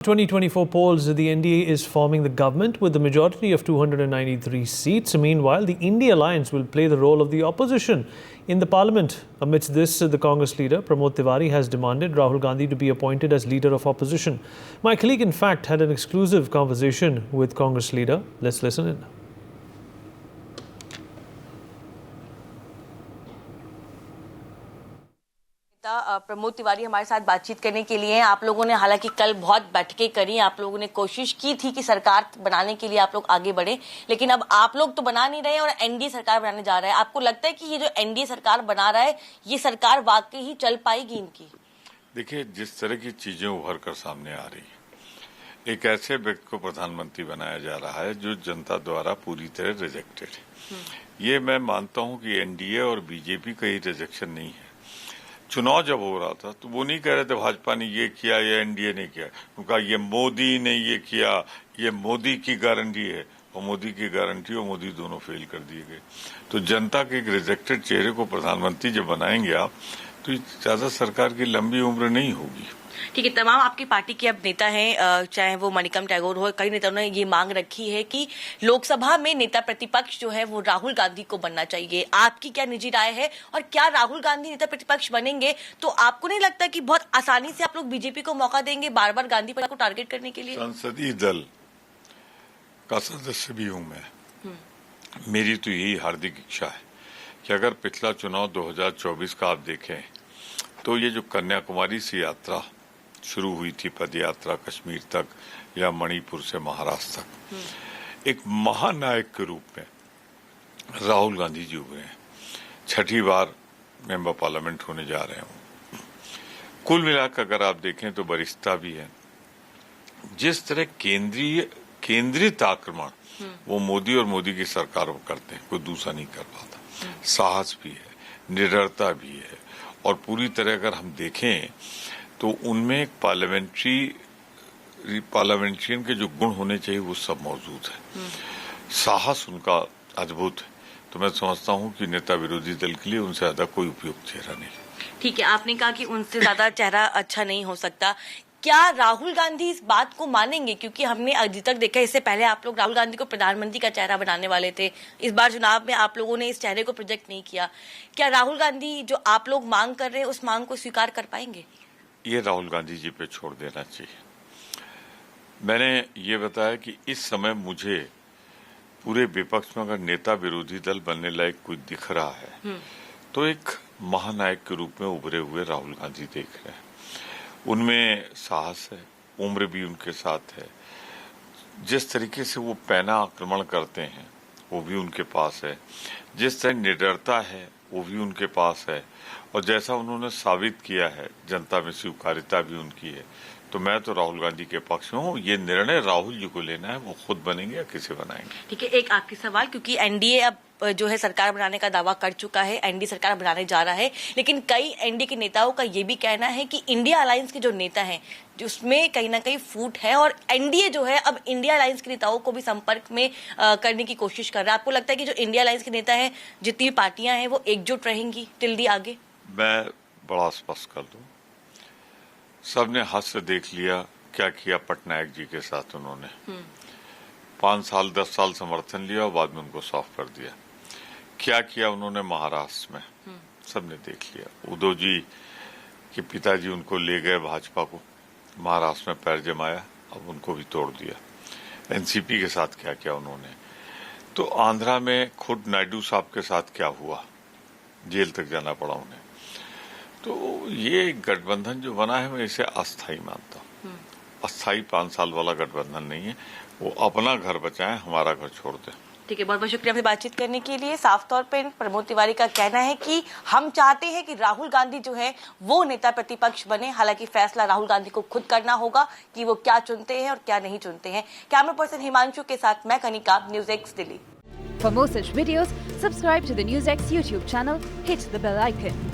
2024 polls, the NDA is forming the government with the majority of 293 seats. Meanwhile, the India Alliance will play the role of the opposition in the parliament. Amidst this, the Congress leader, Pramod Tiwari, has demanded Rahul Gandhi to be appointed as leader of opposition. My colleague, in fact, had an exclusive conversation with Congress leader. Let's listen in. Pramod Tiwari हमारे साथ बातचीत करने के लिए हैं। आप लोगों ने हालांकि कल बहुत बैठकें करी, आप लोगों ने कोशिश की थी कि सरकार बनाने के लिए आप लोग आगे बढ़े, लेकिन अब आप लोग तो बना नहीं रहे और एनडीए सरकार बनाने जा रहा है। आपको लगता है कि ये जो एनडीए सरकार बना रहा है, ये सरकार वाकई ही चल पाएगी इनकी? देखिए, जिस तरह की चीजें उभर कर सामने आ रही है, एक ऐसे व्यक्ति को प्रधानमंत्री बनाया जा रहा है जो जनता द्वारा पूरी तरह रिजेक्टेड है। ये मैं मानता हूं कि एनडीए और बीजेपी का ही रिजेक्शन नहीं है। चुनाव जब हो रहा था तो वो नहीं कह रहे थे भाजपा ने ये किया या एनडीए ने किया, उनका ये मोदी ने ये किया, ये मोदी की गारंटी है, और मोदी की गारंटी और मोदी दोनों फेल कर दिए गए। तो जनता के एक रिजेक्टेड चेहरे को प्रधानमंत्री जब बनाएंगे आप, तो ज्यादा सरकार की लंबी उम्र नहीं होगी। ठीक है, तमाम आपकी पार्टी के अब नेता हैं, चाहे वो मणिकम टैगोर हो, कई नेताओं ने ये मांग रखी है कि लोकसभा में नेता प्रतिपक्ष जो है वो राहुल गांधी को बनना चाहिए। आपकी क्या निजी राय है, और क्या राहुल गांधी नेता प्रतिपक्ष बनेंगे तो आपको नहीं लगता कि बहुत आसानी से आप लोग बीजेपी को मौका देंगे बार बार गांधी परिवार को टारगेट करने के लिए? संसदीय दल का सदस्य भी हूं मैं। मेरी तो यही हार्दिक इच्छा है कि अगर पिछला चुनाव 2024 का आप देखें तो ये जो कन्याकुमारी से यात्रा शुरू हुई थी, पद यात्रा कश्मीर तक या मणिपुर से महाराष्ट्र तक, एक महानायक के रूप में राहुल गांधी जी हुए हैं। छठी बार मेंबर पार्लियामेंट होने जा रहे हैं। कुल मिलाकर अगर आप देखें तो वरिष्ठता भी है। जिस तरह केंद्रित आक्रमण वो मोदी और मोदी की सरकार करते हैं, कोई दूसरा नहीं कर पाता। साहस भी है, निडरता भी है, और पूरी तरह अगर हम देखें तो उनमें एक पार्लियामेंट्रियन के जो गुण होने चाहिए वो सब मौजूद है। साहस उनका अद्भुत है। तो मैं समझता हूं कि नेता विरोधी दल के लिए उनसे ज्यादा कोई उपयुक्त चेहरा नहीं। ठीक है, आपने कहा कि उनसे ज्यादा चेहरा अच्छा नहीं हो सकता। क्या राहुल गांधी इस बात को मानेंगे? क्योंकि हमने अभी तक देखा, इससे पहले आप लोग राहुल गांधी को प्रधानमंत्री का चेहरा बनाने वाले थे। इस बार चुनाव में आप लोगों ने इस चेहरे को प्रोजेक्ट नहीं किया। क्या राहुल गांधी जो आप लोग मांग कर रहे हैं उस मांग को स्वीकार कर पाएंगे? ये राहुल गांधी जी पे छोड़ देना चाहिए। मैंने ये बताया कि इस समय मुझे पूरे विपक्ष में अगर नेता विरोधी दल बनने लायक कोई दिख रहा है तो एक महानायक के रूप में उभरे हुए राहुल गांधी देख रहे हैं। उनमें साहस है, उम्र भी उनके साथ है। जिस तरीके से वो पैना आक्रमण करते हैं वो भी उनके पास है। जिस तरह निडरता है वो भी उनके पास है, और जैसा उन्होंने साबित किया है जनता में स्वीकार्यता भी उनकी है। तो मैं तो राहुल गांधी के पक्ष में हूँ। ये निर्णय राहुल जी को लेना है, वो खुद बनेंगे या किसे बनाएंगे। ठीक है, एक आखिरी सवाल, क्योंकि एनडीए अब जो है सरकार बनाने का दावा कर चुका है, एनडीए सरकार बनाने जा रहा है, लेकिन कई एनडीए के नेताओं का ये भी कहना है कि इंडिया अलायंस के जो नेता हैं उसमें कहीं ना कहीं फूट है, और एनडीए जो है अब इंडिया अलायंस के नेताओं को भी संपर्क में करने की कोशिश कर रहा है। आपको लगता है कि जो इंडिया अलायंस के नेता हैं, जितनी भी पार्टियां हैं, वो एकजुट रहेंगी टिल दी आगे? मैं बड़ा स्पष्ट कर दूं, सबने हाथ से देख लिया क्या किया पटनायक जी के साथ उन्होंने। 5 साल 10 साल समर्थन लिया और बाद में उनको साफ कर दिया। क्या किया उन्होंने महाराष्ट्र में, सबने देख लिया। उद्धव जी के पिताजी उनको ले गए भाजपा को, महाराष्ट्र में पैर जमाया, अब उनको भी तोड़ दिया। एनसीपी के साथ क्या किया उन्होंने। तो आंध्रा में खुद नायडू साहब के साथ क्या हुआ, जेल तक जाना पड़ा उन्हें। तो ये गठबंधन जो बना है मैं इसे अस्थाई मानता हूँ। अस्थाई 5 साल वाला गठबंधन नहीं है। वो अपना घर बचाएं, हमारा घर छोड़ दें। ठीक है, बहुत बहुत शुक्रिया हमसे बातचीत करने के लिए। साफ तौर पे प्रमोद तिवारी का कहना है कि हम चाहते हैं कि राहुल गांधी जो है वो नेता प्रतिपक्ष बने। हालांकि फैसला राहुल गांधी को खुद करना होगा कि वो क्या चुनते हैं और क्या नहीं चुनते हैं। कैमरा पर्सन हिमांशु के साथ मैं Kanika, news x Delhi. For more such videos, subscribe to the News X YouTube channel, hit the bell icon.